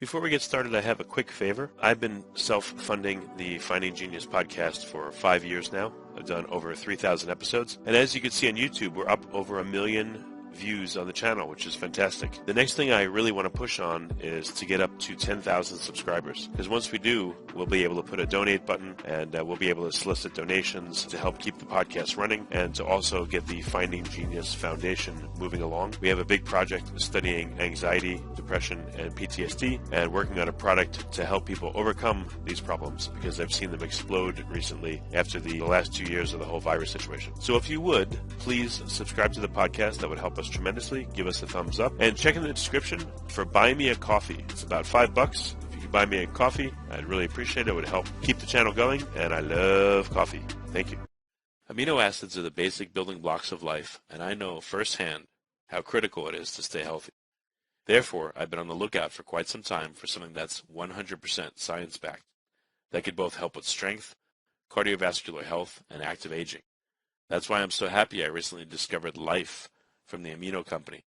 Before we get started, I have a quick favor. I've been self-funding the Finding Genius podcast for 5 years now. I've done over 3,000 episodes. And as you can see on YouTube, we're up over 1 million views on the channel, which is fantastic. The next thing I really want to push on is to get up to 10,000 subscribers. Because once we do, we'll be able to put a donate button and we'll be able to solicit donations to help keep the podcast running and to also get the Finding Genius Foundation moving along. We have a big project studying anxiety, depression, and PTSD and working on a product to help people overcome these problems because I've seen them explode recently after the last 2 years of the whole virus situation. So if you would, please subscribe to the podcast. That would help us tremendously. Give us a thumbs up and check in the description for Buy Me a Coffee. It's about $5. If you could buy me a coffee, I'd really appreciate it. It would help keep the channel going, and I love coffee. Thank you. Amino acids are the basic building blocks of life, and I know firsthand how critical it is to stay healthy. Therefore, I've been on the lookout for quite some time for something that's 100% science-backed, that could both help with strength, cardiovascular health, and active aging. That's why I'm so happy I recently discovered Life from the Amino Company.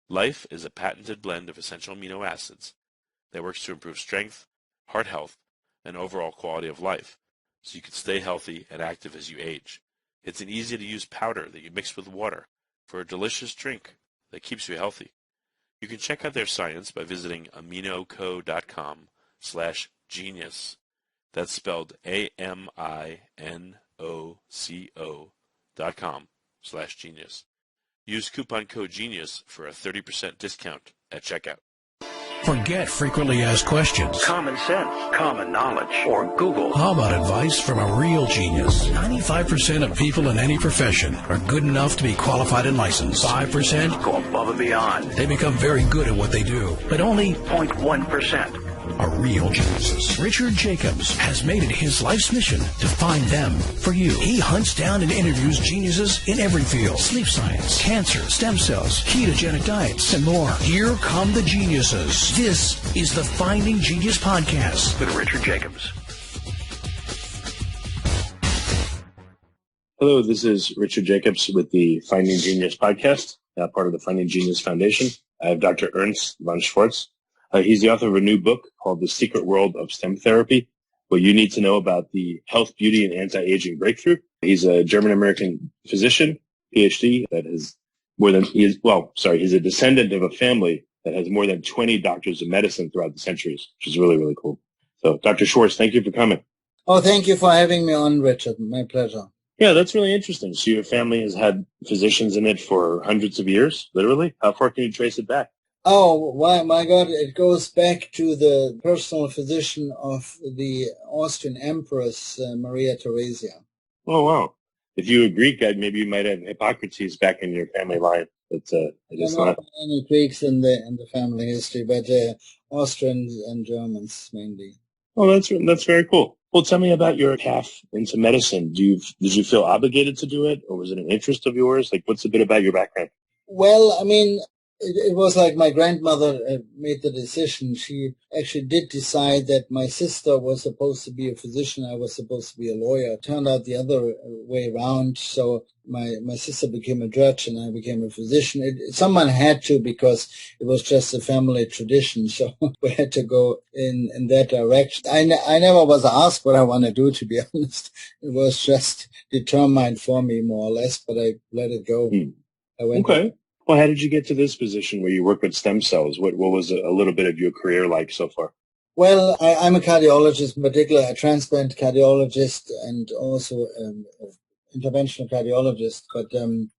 Life is a patented blend of essential amino acids that works to improve strength, heart health, and overall quality of life, so you can stay healthy and active as you age. It's an easy-to-use powder that you mix with water for a delicious drink that keeps you healthy. You can check out their science by visiting aminoco.com/genius. That's spelled AMINOCO.com/genius. Use coupon code GENIUS for a 30% discount at checkout. Forget frequently asked questions, common sense, common knowledge, or Google. How about advice from a real genius? 95% of people in any profession are good enough to be qualified and licensed. 5% go above and beyond. They become very good at what they do, but only 0.1% are real geniuses. Richard Jacobs has made it his life's mission to find them for you. He hunts down and interviews geniuses in every field: sleep science, cancer, stem cells, ketogenic diets, and more. Here come the geniuses. This is the Finding Genius Podcast with Richard Jacobs. Hello, this is Richard Jacobs with the Finding Genius Podcast, part of the Finding Genius Foundation. I have Dr. Ernst von Schwarz. He's the author of a new book called The Secret World of STEM Therapy, what you need to know about the health, beauty, and anti-aging breakthrough. He's a German-American physician, PhD, that has he's a descendant of a family that has more than 20 doctors of medicine throughout the centuries, which is really, really cool. So, Dr. Schwarz, thank you for coming. Oh, thank you for having me on, Richard. My pleasure. Yeah, that's really interesting. So your family has had physicians in it for hundreds of years, literally? How far can you trace it back? Oh, my God, it goes back to the personal physician of the Austrian Empress, Maria Theresia. Oh, wow. If you were Greek, maybe you might have Hippocrates back in your family line. But I guess not. Any Greeks in the family history, but Austrians and Germans mainly. Oh, that's very cool. Well, tell me about your path into medicine. Did you feel obligated to do it, or was it an interest of yours? Like, what's a bit about your background? Well, I mean, it was like my grandmother made the decision. She actually did decide that my sister was supposed to be a physician. I was supposed to be a lawyer. It turned out the other way around. So my sister became a judge and I became a physician. Someone had to, because it was just a family tradition. So we had to go in that direction. I never was asked what I want to do, to be honest. It was just determined for me, more or less, but I let it go. Okay. Well, how did you get to this position where you work with stem cells? What was a little bit of your career like so far? Well, I'm a cardiologist, in particular a transplant cardiologist and also interventional cardiologist. But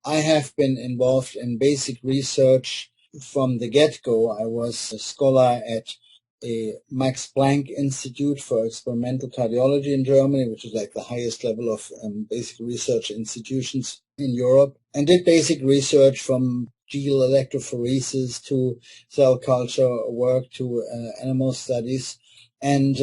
I have been involved in basic research from the get-go. I was a scholar at a Max Planck Institute for Experimental Cardiology in Germany, which is like the highest level of basic research institutions in Europe, and did basic research from gel electrophoresis to cell culture work to animal studies. And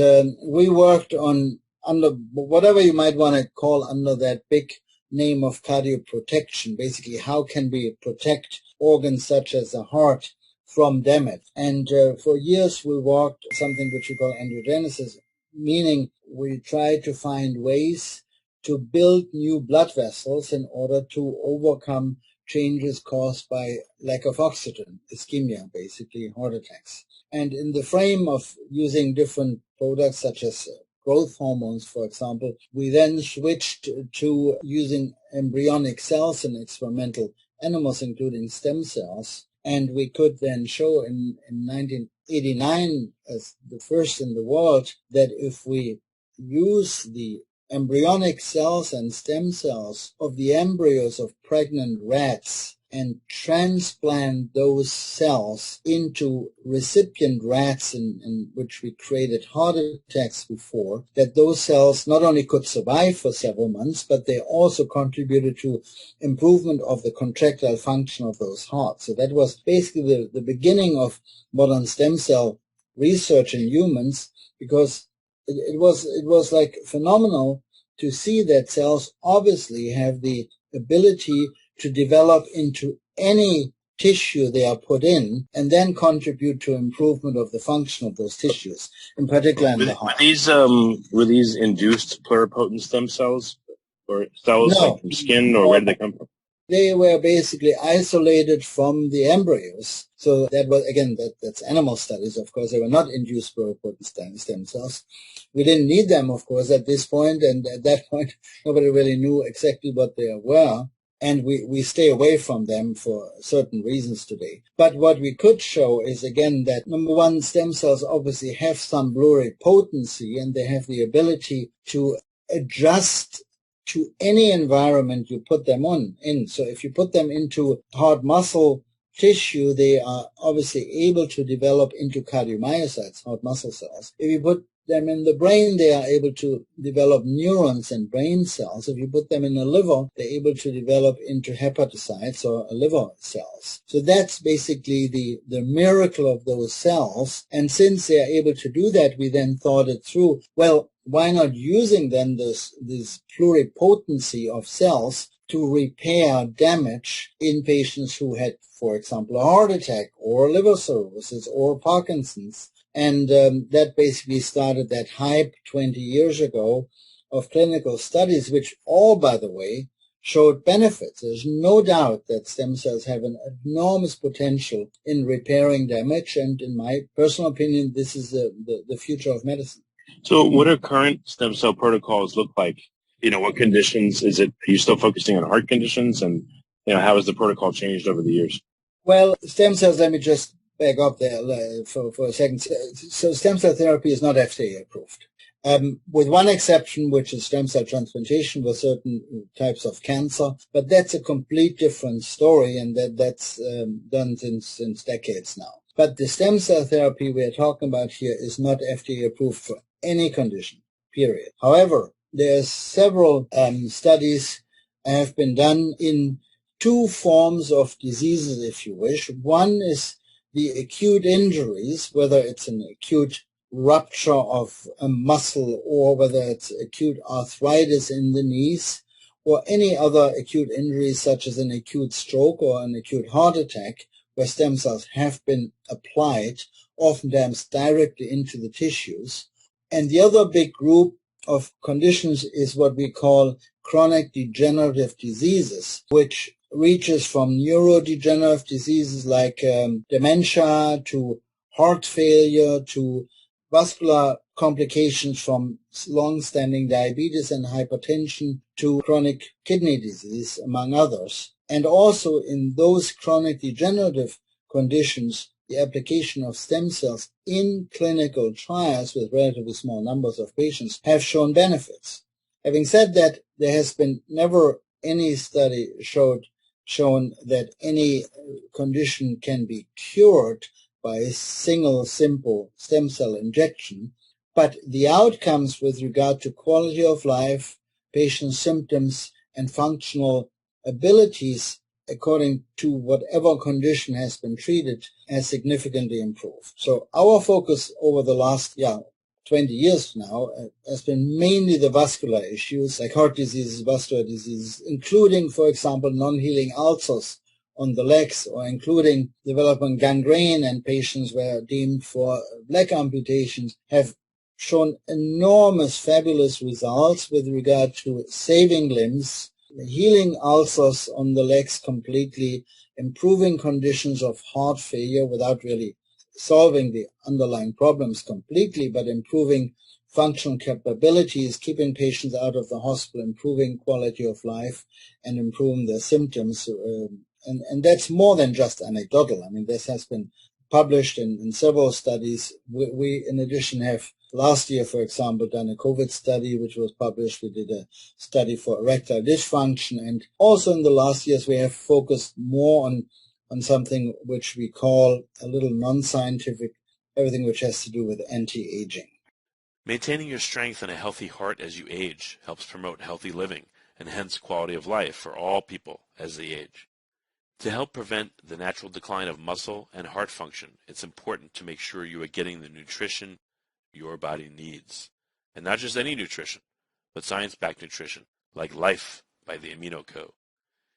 we worked on under whatever you might want to call under that big name of cardioprotection. Basically, how can we protect organs such as the heart from damage? And for years we worked something which we call angiogenesis, meaning we tried to find ways to build new blood vessels in order to overcome changes caused by lack of oxygen, ischemia, basically heart attacks. And in the frame of using different products such as growth hormones, for example, we then switched to using embryonic cells in experimental animals, including stem cells. And we could then show in 1989, as the first in the world, that if we use the embryonic cells and stem cells of the embryos of pregnant rats and transplant those cells into recipient rats in which we created heart attacks before, that those cells not only could survive for several months, but they also contributed to improvement of the contractile function of those hearts. So that was basically the beginning of modern stem cell research in humans, because it was like phenomenal to see that cells obviously have the ability to develop into any tissue they are put in and then contribute to improvement of the function of those tissues, in particular in the heart. Were these induced pluripotent stem cells or cells No. like from skin, or where did they come from? They were basically isolated from the embryos. So that was, again, that's animal studies, of course. They were not induced pluripotent stem cells. We didn't need them, of course, at this point, and at that point, nobody really knew exactly what they were. And we stay away from them for certain reasons today. But what we could show is, again, that number one, stem cells obviously have some pluripotency, and they have the ability to adjust to any environment you put them in. So if you put them into heart muscle tissue, they are obviously able to develop into cardiomyocytes, heart muscle cells. If you put them in the brain, they are able to develop neurons and brain cells. If you put them in the liver, they're able to develop into hepatocytes or liver cells. So that's basically the miracle of those cells. And since they are able to do that, we then thought it through. Well, why not using then this pluripotency of cells to repair damage in patients who had, for example, a heart attack or liver cirrhosis or Parkinson's? And that basically started that hype 20 years ago of clinical studies, which all, by the way, showed benefits. There's no doubt that stem cells have an enormous potential in repairing damage. And in my personal opinion, this is the future of medicine. So what do current stem cell protocols look like? What conditions is it? Are you still focusing on heart conditions? And, how has the protocol changed over the years? Well, stem cells, let me just back up there for a second. So stem cell therapy is not FDA approved, with one exception, which is stem cell transplantation for certain types of cancer. But that's a complete different story, and that's done since decades now. But the stem cell therapy we are talking about here is not FDA approved for any condition, period. However, there's several studies have been done in two forms of diseases, if you wish. One is the acute injuries, whether it's an acute rupture of a muscle or whether it's acute arthritis in the knees or any other acute injuries such as an acute stroke or an acute heart attack, where stem cells have been applied, oftentimes directly into the tissues. And the other big group of conditions is what we call chronic degenerative diseases, which reaches from neurodegenerative diseases like dementia to heart failure to vascular complications from long-standing diabetes and hypertension to chronic kidney disease, among others. And also in those chronic degenerative conditions, the application of stem cells in clinical trials with relatively small numbers of patients have shown benefits. Having said that, there has been never any study shown that any condition can be cured by a single simple stem cell injection, but the outcomes with regard to quality of life, patient symptoms, and functional abilities according to whatever condition has been treated has significantly improved. So our focus over the last 20 years now has been mainly the vascular issues like heart diseases, vascular diseases, including, for example, non-healing ulcers on the legs, or including developing gangrene, and patients were deemed for leg amputations have shown enormous, fabulous results with regard to saving limbs, healing ulcers on the legs completely, improving conditions of heart failure without really solving the underlying problems completely, but improving functional capabilities, keeping patients out of the hospital, improving quality of life, and improving their symptoms. And that's more than just anecdotal. I mean, this has been published in several studies. We, in addition, have last year, for example, done a COVID study, which was published. We did a study for erectile dysfunction. And also in the last years, we have focused more on something which we call a little non-scientific, everything which has to do with anti-aging. Maintaining your strength and a healthy heart as you age helps promote healthy living and hence quality of life for all people as they age. To help prevent the natural decline of muscle and heart function, it's important to make sure you are getting the nutrition your body needs. And not just any nutrition, but science-backed nutrition, like Life by the Amino Co.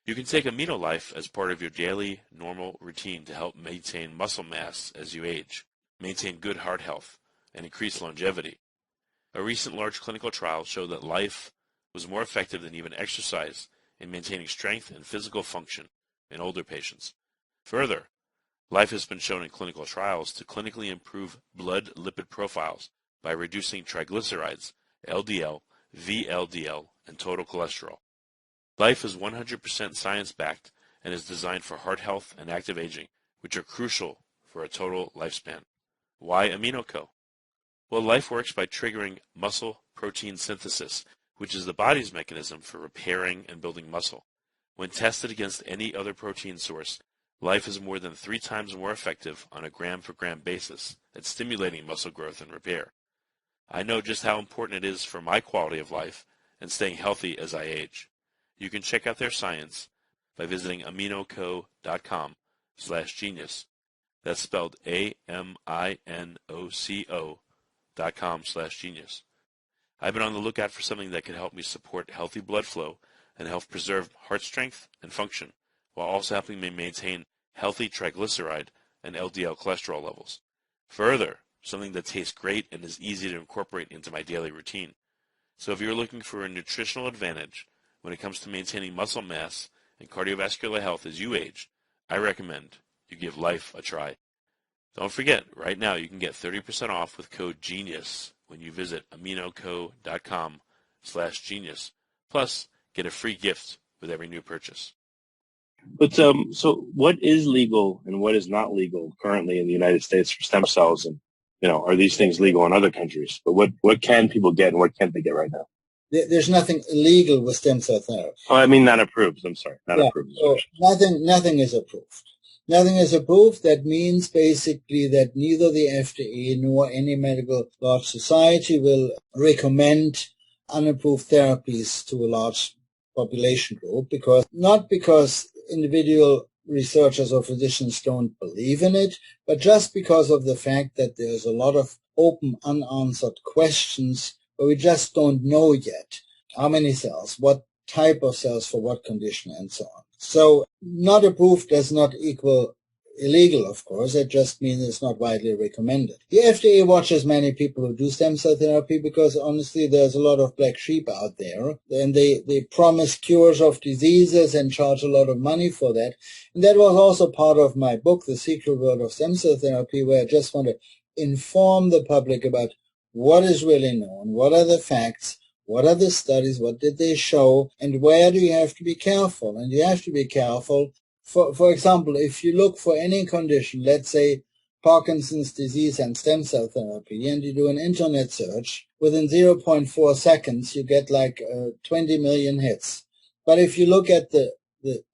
You can take Amino Life as part of your daily normal routine to help maintain muscle mass as you age, maintain good heart health, and increase longevity. A recent large clinical trial showed that Life was more effective than even exercise in maintaining strength and physical function in older patients. Further, Life has been shown in clinical trials to clinically improve blood lipid profiles by reducing triglycerides, LDL, VLDL, and total cholesterol. Life is 100% science-backed and is designed for heart health and active aging, which are crucial for a total lifespan. Why Amino Co? Well, Life works by triggering muscle protein synthesis, which is the body's mechanism for repairing and building muscle. When tested against any other protein source, Life is more than 3 times more effective on a gram-for-gram basis at stimulating muscle growth and repair. I know just how important it is for my quality of life and staying healthy as I age. You can check out their science by visiting aminoco.com/genius. That's spelled AMINOCO.com/genius. I've been on the lookout for something that can help me support healthy blood flow and help preserve heart strength and function, while also helping me maintain healthy triglyceride and LDL cholesterol levels. Further, something that tastes great and is easy to incorporate into my daily routine. So if you're looking for a nutritional advantage when it comes to maintaining muscle mass and cardiovascular health as you age, I recommend you give Life a try. Don't forget, right now you can get 30% off with code GENIUS when you visit aminoco.com/genius. Plus, get a free gift with every new purchase. But so what is legal and what is not legal currently in the United States for stem cells? And, are these things legal in other countries? But what can people get and what can't they get right now? There's nothing illegal with stem cell therapy. Oh, I mean not approved. I'm sorry. Not approved. So nothing is approved. Nothing is approved. That means basically that neither the FDA nor any medical large society will recommend unapproved therapies to a large population group, not because individual researchers or physicians don't believe in it, but just because of the fact that there's a lot of open, unanswered questions where we just don't know yet how many cells, what type of cells for what condition, and so on. So not approved does not equal illegal, of course. It just means it's not widely recommended. The FDA watches many people who do stem cell therapy because, honestly, there's a lot of black sheep out there, and they promise cures of diseases and charge a lot of money for that. And that was also part of my book, The Secret World of Stem Cell Therapy, where I just want to inform the public about what is really known, what are the facts, what are the studies, what did they show, and where do you have to be careful. And you have to be careful. For example, if you look for any condition, let's say Parkinson's disease and stem cell therapy, and you do an internet search, within 0.4 seconds, you get like 20 million hits. But if you look at the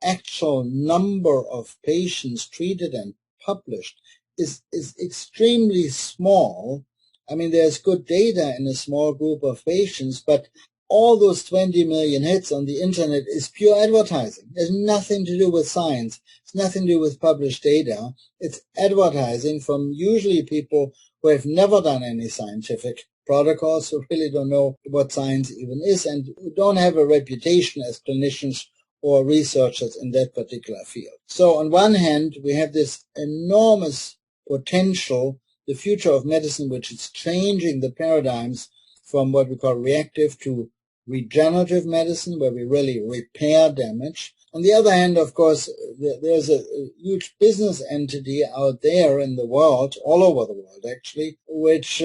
actual number of patients treated and published is extremely small. I mean, there's good data in a small group of patients, but all those 20 million hits on the internet is pure advertising. There's nothing to do with science. It's nothing to do with published data. It's advertising from usually people who have never done any scientific protocols, who really don't know what science even is, and who don't have a reputation as clinicians or researchers in that particular field. So on one hand, we have this enormous potential, the future of medicine, which is changing the paradigms from what we call reactive to regenerative medicine, where we really repair damage. On the other hand, of course, there's a huge business entity out there in the world, all over the world actually, which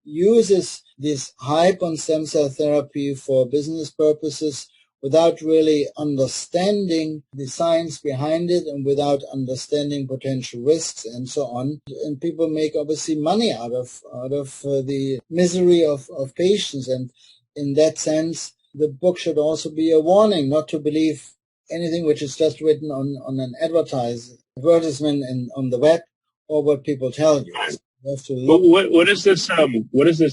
uses this hype on stem cell therapy for business purposes without really understanding the science behind it and without understanding potential risks and so on. And people make obviously money out of the misery of patients. And in that sense, the book should also be a warning not to believe anything which is just written on an advertisement on the web or what people tell you. You have to look. What does this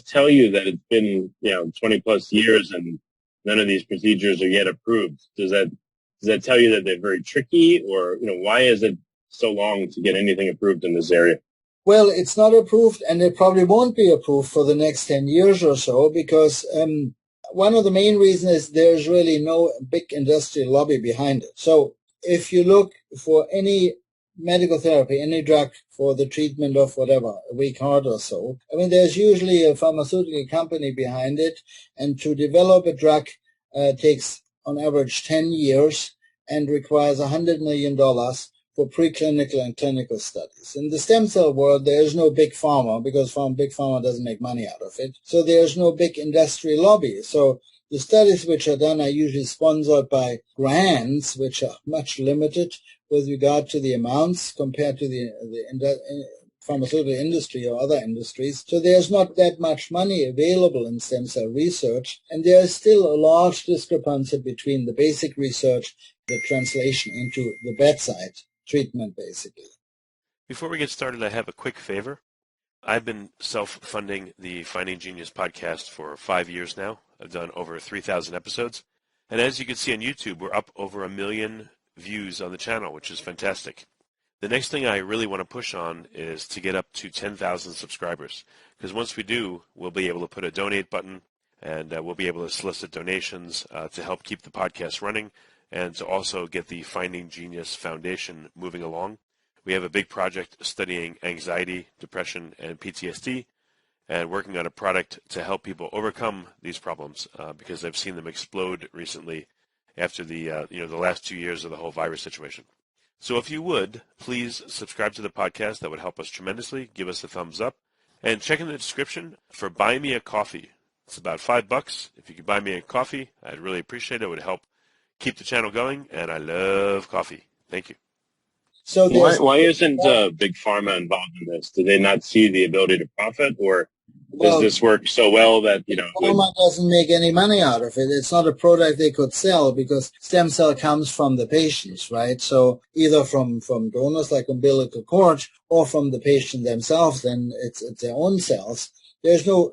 tell you that it's been 20 plus years and none of these procedures are yet approved? Does that tell you that they're very tricky, or why is it so long to get anything approved in this area? Well, it's not approved, and it probably won't be approved for the next 10 years or so, because one of the main reasons is there's really no big industrial lobby behind it. So if you look for any medical therapy, any drug for the treatment of whatever, a weak heart or so, there's usually a pharmaceutical company behind it, and to develop a drug takes on average 10 years and requires $100 million for preclinical and clinical studies. In the stem cell world, there is no big pharma, because big pharma doesn't make money out of it. So there's no big industry lobby. So the studies which are done are usually sponsored by grants, which are much limited with regard to the amounts compared to the pharmaceutical industry or other industries. So there's not that much money available in stem cell research, and there is still a large discrepancy between the basic research, the translation into the bedside treatment, basically. Before we get started, I have a quick favor. I've been self-funding the Finding Genius podcast for 5 years now. I've done over 3,000 episodes. And as you can see on YouTube, we're up over 1 million views on the channel, which is fantastic. The next thing I really want to push on is to get up to 10,000 subscribers, because once we do, we'll be able to put a donate button, and we'll be able to solicit donations to help keep the podcast running and to also get the Finding Genius Foundation moving along. We have a big project studying anxiety, depression, and PTSD, and working on a product to help people overcome these problems, because I've seen them explode recently after the last 2 years of the whole virus situation. So if you would, please subscribe to the podcast. That would help us tremendously. Give us a thumbs up. And check in the description for Buy Me a Coffee. It's about $5. If you could buy me a coffee, I'd really appreciate it. It would help keep the channel going, and I love coffee. Thank you. So why isn't Big Pharma involved in this? Do they not see the ability to profit, or does this work so well that, Pharma doesn't make any money out of it. It's not a product they could sell, because stem cell comes from the patients, right? So either from donors like umbilical cord or from the patient themselves, then it's their own cells. There's no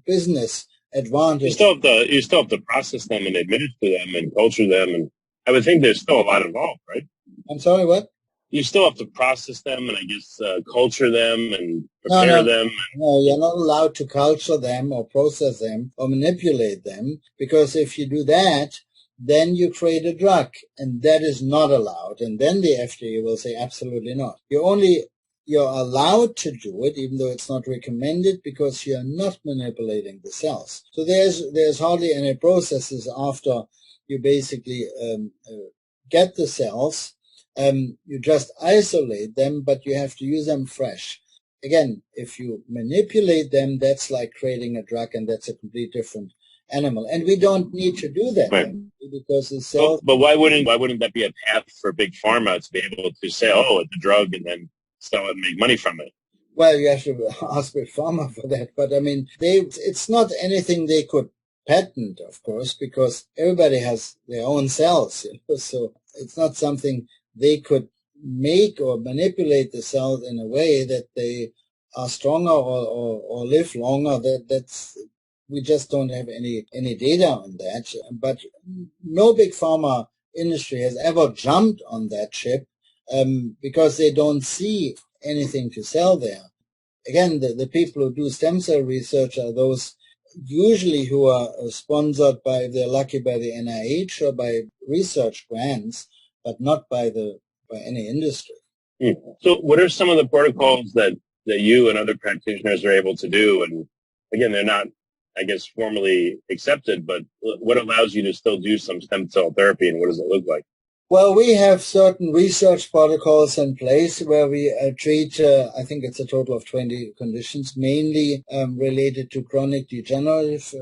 business advantage. You still have to process them and administer them and culture them, and I would think there's still a lot involved, right? I'm sorry, what? You still have to process them and I guess culture them and prepare them. No, you're not allowed to culture them or process them or manipulate them, because if you do that, then you create a drug, and that is not allowed. And then the FDA will say absolutely not. You're allowed to do it, even though it's not recommended, because you're not manipulating the cells. So there's hardly any processes after you basically get the cells. You just isolate them, but you have to use them fresh. Again, if you manipulate them, that's like creating a drug, and that's a completely different animal. And we don't need to do that, right, because the cells. But why wouldn't that be a path for Big Pharma to be able to say, oh, it's a drug, and then sell it and make money from it? Well, you have to ask Big Pharma for that. But it's not anything they could patent, of course, because everybody has their own cells, so it's not something they could make or manipulate the cells in a way that they are stronger or live longer. We just don't have any data on that. But no big pharma industry has ever jumped on that ship, because they don't see anything to sell there. Again, the people who do stem cell research are those usually who are sponsored by, if they're lucky, by the NIH or by research grants, but not by any industry. So what are some of the protocols that you and other practitioners are able to do? And again, they're not I guess, formally accepted, but what allows you to still do some stem cell therapy, and what does it look like? Well, we have certain research protocols in place where we treat, I think it's a total of 20 conditions, mainly related to chronic degenerative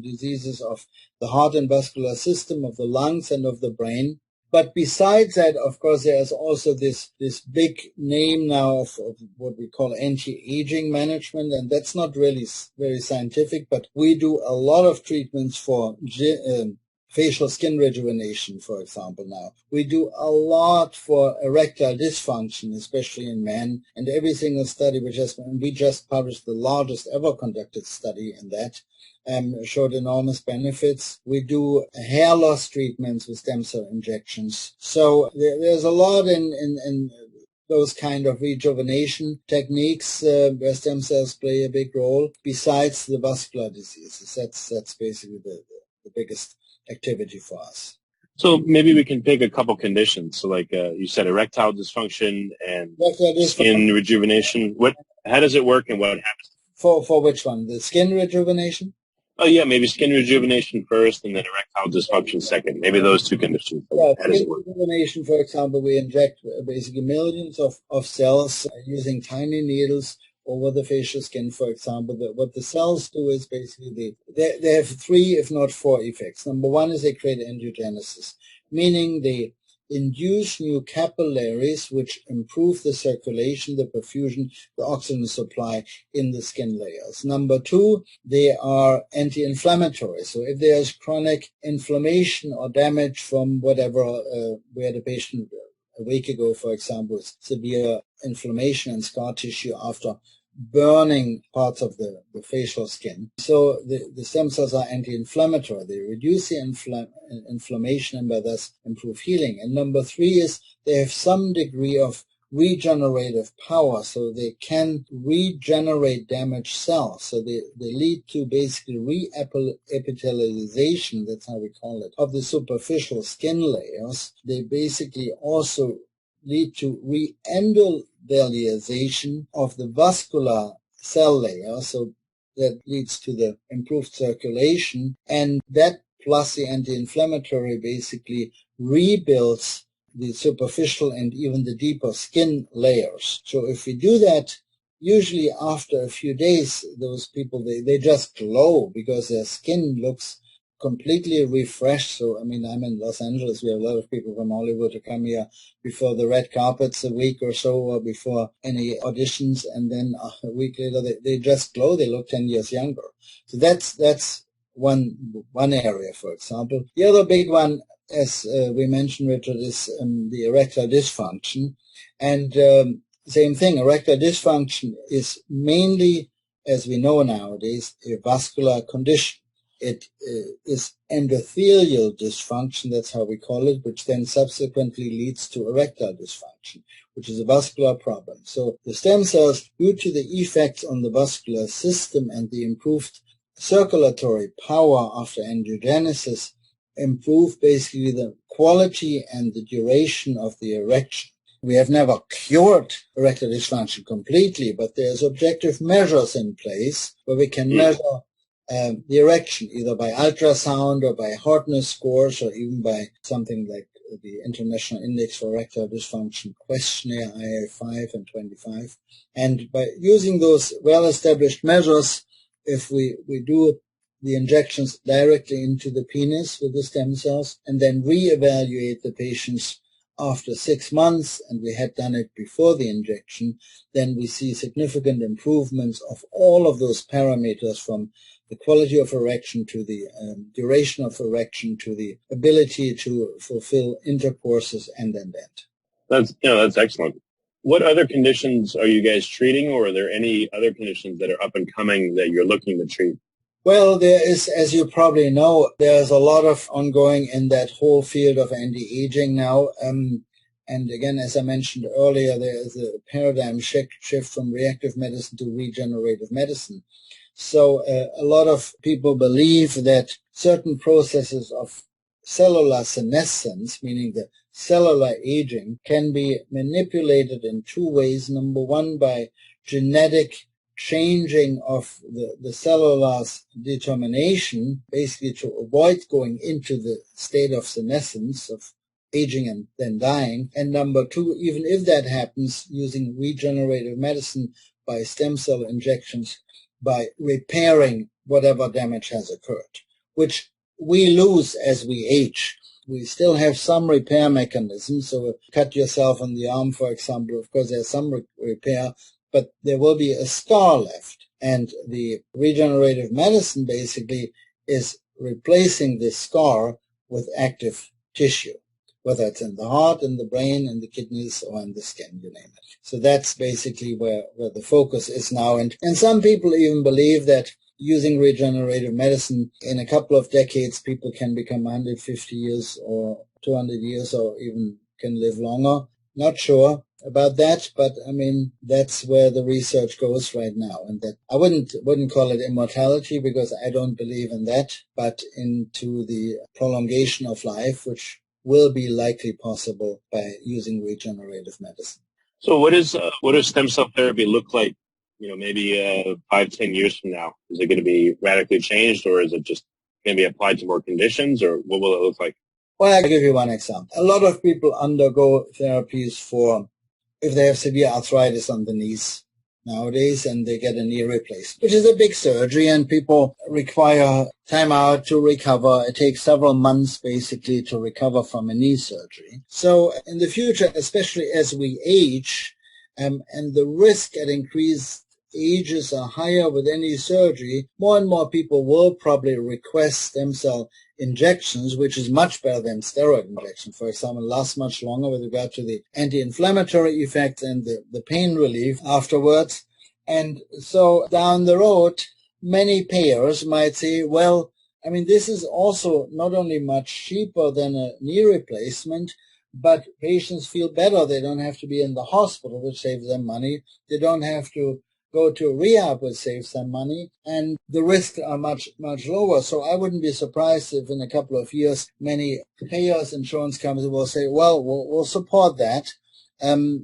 diseases of the heart and vascular system, of the lungs, and of the brain. But besides that, of course, there's also this big name now of what we call anti-aging management, and that's not really very scientific, but we do a lot of treatments for facial skin rejuvenation, for example, now. We do a lot for erectile dysfunction, especially in men, and every single study we just published the largest ever conducted study in that, showed enormous benefits. We do hair loss treatments with stem cell injections. So there's a lot in those kind of rejuvenation techniques where stem cells play a big role, besides the vascular diseases. That's basically the biggest activity for us. So maybe we can pick a couple conditions. So like you said, erectile dysfunction and skin rejuvenation. How does it work and what happens? For which one? The skin rejuvenation? Oh, yeah, maybe skin rejuvenation first and then erectile dysfunction second. Maybe those two conditions. Yeah, skin rejuvenation, for example, we inject basically millions of cells using tiny needles over the facial skin, for example. What the cells do is basically they have 3, if not 4 effects. Number one is they create angiogenesis, meaning they induce new capillaries which improve the circulation, the perfusion, the oxygen supply in the skin layers. Number 2, they are anti-inflammatory. So if there's chronic inflammation or damage from whatever, we had a patient a week ago, for example, with severe inflammation and scar tissue after burning parts of the facial skin. So the stem cells are anti-inflammatory. They reduce the inflammation and by thus improve healing. And number 3 is they have some degree of regenerative power, so they can regenerate damaged cells. So they lead to basically re-epithelialization, that's how we call it, of the superficial skin layers. They basically also lead to re-endothelialization of the vascular cell layer, so that leads to the improved circulation, and that plus the anti-inflammatory basically rebuilds the superficial and even the deeper skin layers. So if we do that, usually after a few days, those people, they just glow because their skin looks completely refreshed. So, I mean, I'm in Los Angeles. We have a lot of people from Hollywood who come here before the red carpets a week or so, or before any auditions, and then a week later they just glow. They look 10 years younger. So that's one area, for example. The other big one, as we mentioned, Richard, is the erectile dysfunction. And same thing, erectile dysfunction is mainly, as we know nowadays, a vascular condition. It is endothelial dysfunction, that's how we call it, which then subsequently leads to erectile dysfunction, which is a vascular problem. So the stem cells, due to the effects on the vascular system and the improved circulatory power after angiogenesis, improve basically the quality and the duration of the erection. We have never cured erectile dysfunction completely, but there's objective measures in place where we can measure the erection, either by ultrasound or by hardness scores, or even by something like the International Index for Erectile Dysfunction Questionnaire, IA5 and 25. And by using those well-established measures, if we do the injections directly into the penis with the stem cells and then reevaluate the patients after 6 months, and we had done it before the injection, then we see significant improvements of all of those parameters, from the quality of erection to the duration of erection to the ability to fulfill intercourses and that. That's excellent. What other conditions are you guys treating, or are there any other conditions that are up and coming that you're looking to treat? Well, there is, as you probably know, there's a lot of ongoing in that whole field of anti-aging now. And again, as I mentioned earlier, there is a paradigm shift from reactive medicine to regenerative medicine. So a lot of people believe that certain processes of cellular senescence, meaning the cellular aging, can be manipulated in 2 ways. Number one, by genetic changing of the cellular's determination, basically to avoid going into the state of senescence, of aging and then dying. And number two, even if that happens, using regenerative medicine by stem cell injections, by repairing whatever damage has occurred, which we lose as we age. We still have some repair mechanisms. So cut yourself on the arm, for example, of course there's some repair, but there will be a scar left. And the regenerative medicine basically is replacing this scar with active tissue, whether it's in the heart, in the brain, in the kidneys, or in the skin, you name it. So that's basically where the focus is now. And some people even believe that using regenerative medicine, in a couple of decades, people can become 150 years or 200 years or even can live longer. Not sure about that, but I mean, that's where the research goes right now. And that I wouldn't call it immortality, because I don't believe in that, but into the prolongation of life, which will be likely possible by using regenerative medicine. So what does stem cell therapy look like, maybe 5-10 years from now? Is it going to be radically changed, or is it just going to be applied to more conditions, or what will it look like? Well, I'll give you one example. A lot of people undergo therapies for if they have severe arthritis on the knees nowadays, and they get a knee replacement, which is a big surgery, and people require time out to recover. It takes several months basically to recover from a knee surgery. So in the future, especially as we age, and the risk at increased ages are higher with any surgery, more and more people will probably request stem cell injections, which is much better than steroid injection. For example, lasts much longer with regard to the anti-inflammatory effects and the pain relief afterwards. And so down the road, many payers might say, well, I mean, this is also not only much cheaper than a knee replacement, but patients feel better. They don't have to be in the hospital, which saves them money. They don't have to go to rehab, which saves them money, and the risks are much, much lower. So I wouldn't be surprised if in a couple of years, many payers, insurance companies will say, well, we'll support that,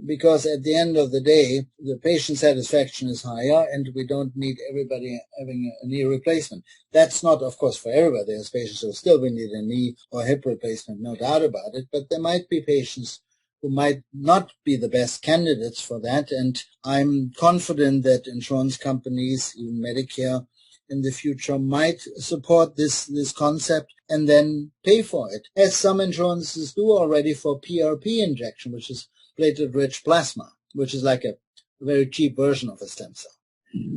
because at the end of the day, the patient satisfaction is higher, and we don't need everybody having a knee replacement. That's not, of course, for everybody. There's patients who still will need a knee or hip replacement, no doubt about it, but there might be patients who might not be the best candidates for that. And I'm confident that insurance companies, even Medicare in the future, might support this concept and then pay for it, as some insurances do already for PRP injection, which is platelet-rich plasma, which is like a very cheap version of a stem cell.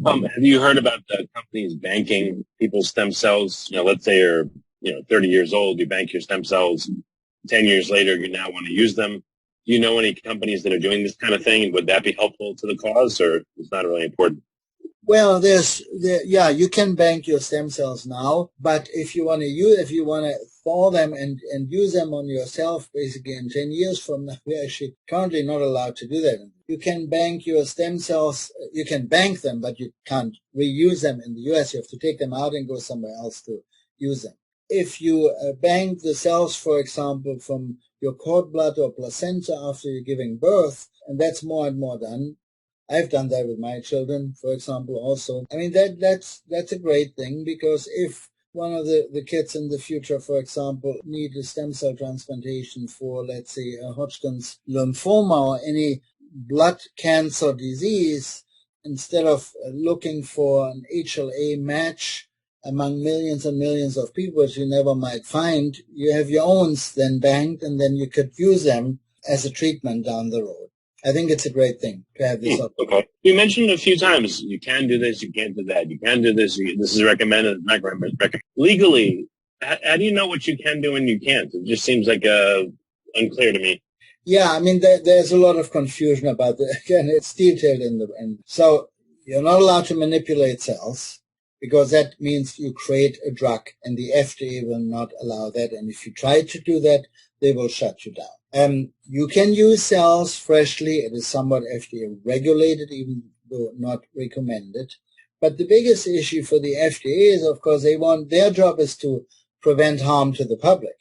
Have you heard about the companies banking people's stem cells? Let's say you're 30 years old, you bank your stem cells. 10 years later, you now want to use them. Do you know any companies that are doing this kind of thing? And would that be helpful to the cause, or it's not really important? Well, you can bank your stem cells now, but if you want to thaw them and use them on yourself, basically in 10 years from now, we're actually currently not allowed to do that. You can bank your stem cells, you can bank them, but you can't reuse them in the US. You have to take them out and go somewhere else to use them. If you bank the cells, for example, from your cord blood or placenta after you're giving birth, and that's more and more done. I've done that with my children, for example, also. I mean, that's a great thing, because if one of the kids in the future, for example, need a stem cell transplantation for, let's say, a Hodgkin's lymphoma or any blood cancer disease, instead of looking for an HLA match among millions and millions of people, which you never might find, you have your own then banked, and then you could use them as a treatment down the road. I think it's a great thing to have this. Okay. You mentioned a few times, you can do this, you can't do that, you can do this, this is recommended, not recommended. Legally, how do you know what you can do and you can't? It just seems like unclear to me. Yeah, I mean, there's a lot of confusion about it. Again, it's detailed in the end. So you're not allowed to manipulate cells, because that means you create a drug, and the FDA will not allow that. And if you try to do that, they will shut you down. You can use cells freshly. It is somewhat FDA regulated, even though not recommended. But the biggest issue for the FDA is, of course, their job is to prevent harm to the public.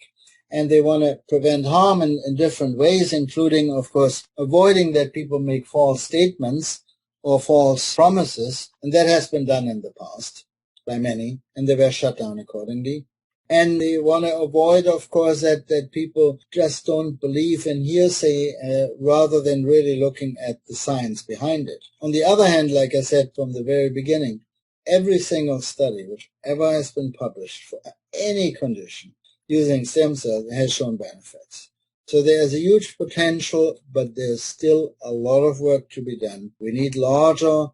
And they want to prevent harm in different ways, including, of course, avoiding that people make false statements, or false promises, and that has been done in the past by many, and they were shut down accordingly. And they want to avoid, of course, that people just don't believe in hearsay rather than really looking at the science behind it. On the other hand, like I said from the very beginning, every single study which ever has been published for any condition using stem cells has shown benefits. So there's a huge potential, but there's still a lot of work to be done. We need larger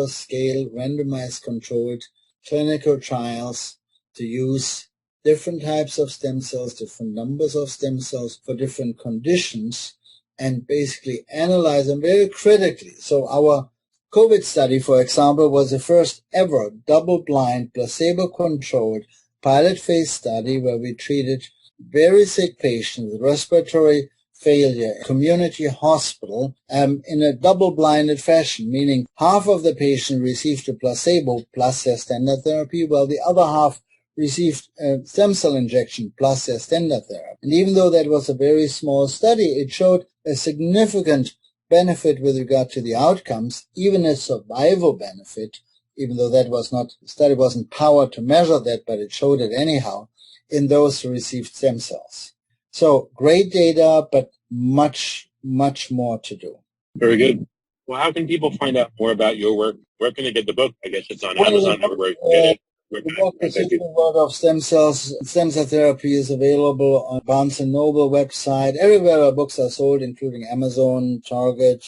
scale, randomized controlled clinical trials to use different types of stem cells, different numbers of stem cells for different conditions, and basically analyze them very critically. So our COVID study, for example, was the first ever double-blind, placebo-controlled pilot phase study where we treated very sick patients with respiratory failure, community hospital, in a double-blinded fashion, meaning half of the patient received a placebo plus their standard therapy, while the other half received a stem cell injection plus their standard therapy. And even though that was a very small study, it showed a significant benefit with regard to the outcomes, even a survival benefit, even though that was not, the study wasn't powered to measure that, but it showed it anyhow, in those who received stem cells. So great data, but much, much more to do. Very good. Well, how can people find out more about your work? Where can they get the book? I guess it's on Amazon or where you can get it. The book, The Secret World of Stem Cells, Stem Cell Therapy, is available on Barnes & Noble website, everywhere where books are sold, including Amazon, Target,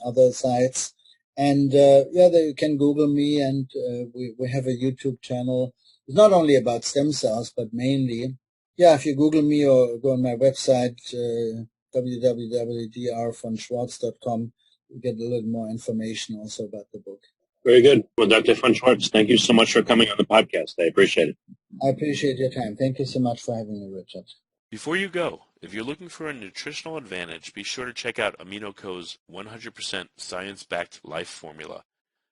other sites. And you can Google me, and we have a YouTube channel. It's not only about stem cells, but mainly, if you Google me or go on my website, www.drvonschwarz.com, you get a little more information also about the book. Very good. Well, Dr. von Schwarz, thank you so much for coming on the podcast. I appreciate it. I appreciate your time. Thank you so much for having me, Richard. Before you go, if you're looking for a nutritional advantage, be sure to check out AminoCo's 100% science-backed life formula.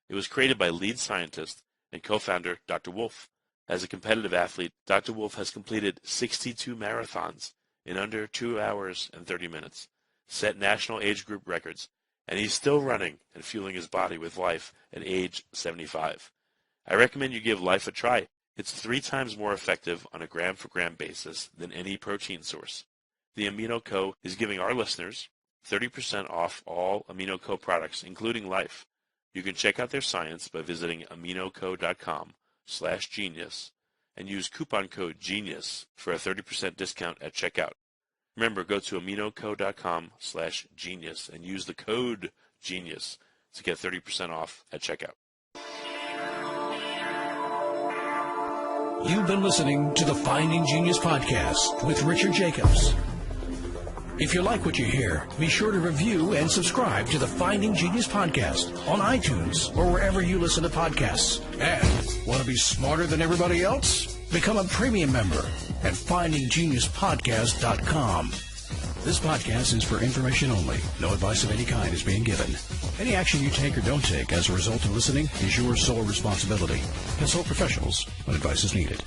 It was created by lead scientist and co-founder Dr. Wolf. As a competitive athlete, Dr. Wolf has completed 62 marathons in under 2 hours and 30 minutes, set national age group records, and he's still running and fueling his body with life at age 75. I recommend you give life a try. It's 3 times more effective on a gram-for-gram basis than any protein source. The AminoCo is giving our listeners 30% off all AminoCo products, including Life. You can check out their science by visiting aminoco.com/genius and use coupon code GENIUS for a 30% discount at checkout. Remember, go to aminoco.com/genius and use the code GENIUS to get 30% off at checkout. You've been listening to the Finding Genius podcast with Richard Jacobs. If you like what you hear, be sure to review and subscribe to the Finding Genius podcast on iTunes or wherever you listen to podcasts. And want to be smarter than everybody else? Become a premium member at findinggeniuspodcast.com. This podcast is for information only. No advice of any kind is being given. Any action you take or don't take as a result of listening is your sole responsibility. Consult professionals when advice is needed.